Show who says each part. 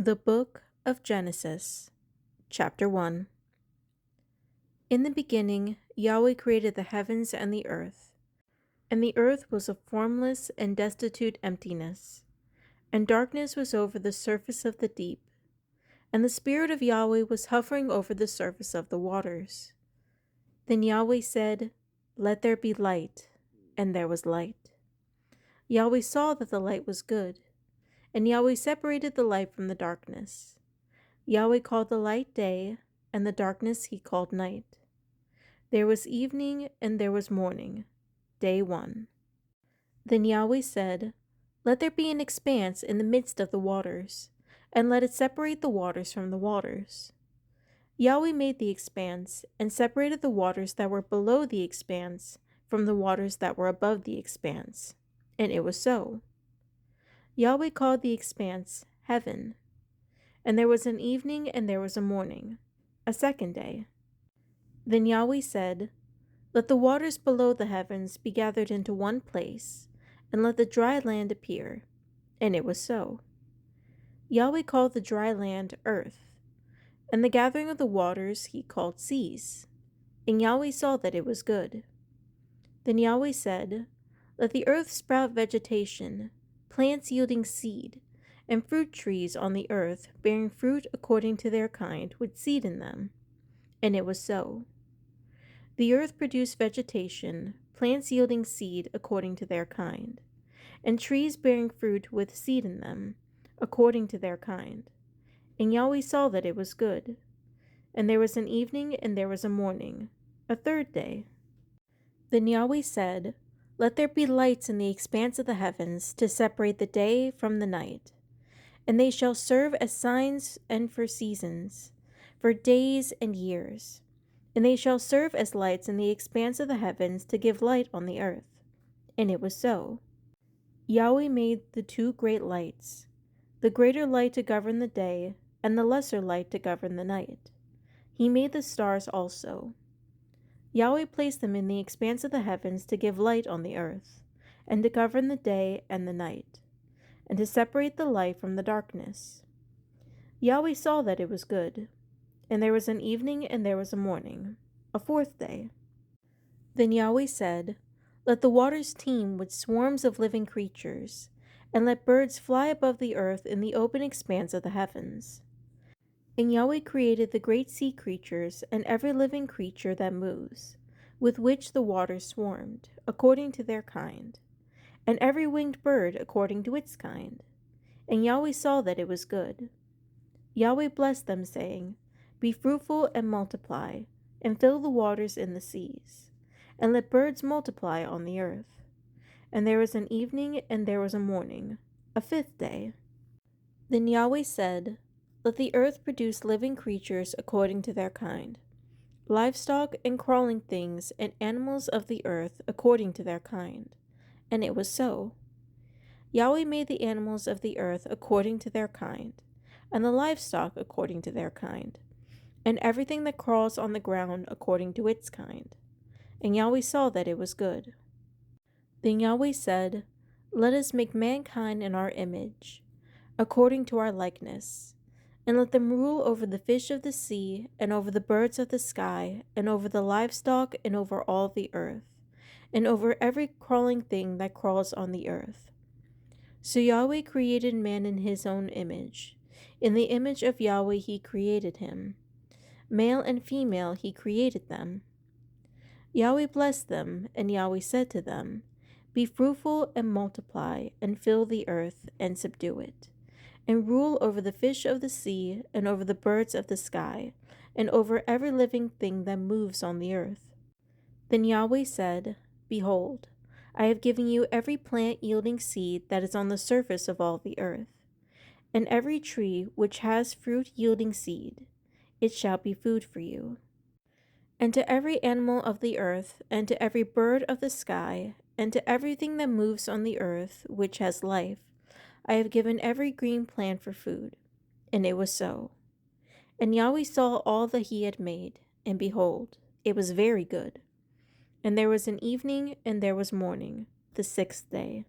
Speaker 1: The Book of Genesis, Chapter 1. In the beginning, Yahweh created the heavens and the earth was a formless and destitute emptiness, and darkness was over the surface of the deep, and the Spirit of Yahweh was hovering over the surface of the waters. Then Yahweh said, "Let there be light," and there was light. Yahweh saw that the light was good, and Yahweh separated the light from the darkness. Yahweh called the light day, and the darkness he called night. There was evening and there was morning, day 1. Then Yahweh said, "Let there be an expanse in the midst of the waters, and let it separate the waters from the waters." Yahweh made the expanse, and separated the waters that were below the expanse from the waters that were above the expanse. And it was so. Yahweh called the expanse heaven. And there was an evening and there was a morning, a second day. Then Yahweh said, "Let the waters below the heavens be gathered into one place, and let the dry land appear." And it was so. Yahweh called the dry land earth, and the gathering of the waters he called seas. And Yahweh saw that it was good. Then Yahweh said, "Let the earth sprout vegetation, plants yielding seed, and fruit trees on the earth, bearing fruit according to their kind, with seed in them." And it was so. The earth produced vegetation, plants yielding seed according to their kind, and trees bearing fruit with seed in them, according to their kind. And Yahweh saw that it was good. And there was an evening and there was a morning, a third day. Then Yahweh said, "Let there be lights in the expanse of the heavens to separate the day from the night. And they shall serve as signs and for seasons, for days and years. And they shall serve as lights in the expanse of the heavens to give light on the earth." And it was so. Yahweh made the two great lights, the greater light to govern the day, and the lesser light to govern the night. He made the stars also. Yahweh placed them in the expanse of the heavens to give light on the earth, and to govern the day and the night, and to separate the light from the darkness. Yahweh saw that it was good. And there was an evening and there was a morning, a fourth day. Then Yahweh said, "Let the waters teem with swarms of living creatures, and let birds fly above the earth in the open expanse of the heavens." And Yahweh created the great sea creatures and every living creature that moves, with which the waters swarmed, according to their kind, and every winged bird according to its kind. And Yahweh saw that it was good. Yahweh blessed them, saying, "Be fruitful and multiply, and fill the waters in the seas, and let birds multiply on the earth." And there was an evening and there was a morning, a fifth day. Then Yahweh said, "Let the earth produce living creatures according to their kind, livestock and crawling things and animals of the earth according to their kind." And it was so. Yahweh made the animals of the earth according to their kind, and the livestock according to their kind, and everything that crawls on the ground according to its kind. And Yahweh saw that it was good. Then Yahweh said, "Let us make mankind in our image, according to our likeness, and let them rule over the fish of the sea, and over the birds of the sky, and over the livestock, and over all the earth, and over every crawling thing that crawls on the earth." So Yahweh created man in his own image. In the image of Yahweh he created him. Male and female he created them. Yahweh blessed them, and Yahweh said to them, "Be fruitful and multiply, and fill the earth, and subdue it, and rule over the fish of the sea, and over the birds of the sky, and over every living thing that moves on the earth." Then Yahweh said, "Behold, I have given you every plant yielding seed that is on the surface of all the earth, and every tree which has fruit yielding seed. It shall be food for you. And to every animal of the earth, and to every bird of the sky, and to everything that moves on the earth which has life, I have given every green plant for food." And it was so. And Yahweh saw all that he had made, and behold, it was very good. And there was an evening and there was morning, the sixth day.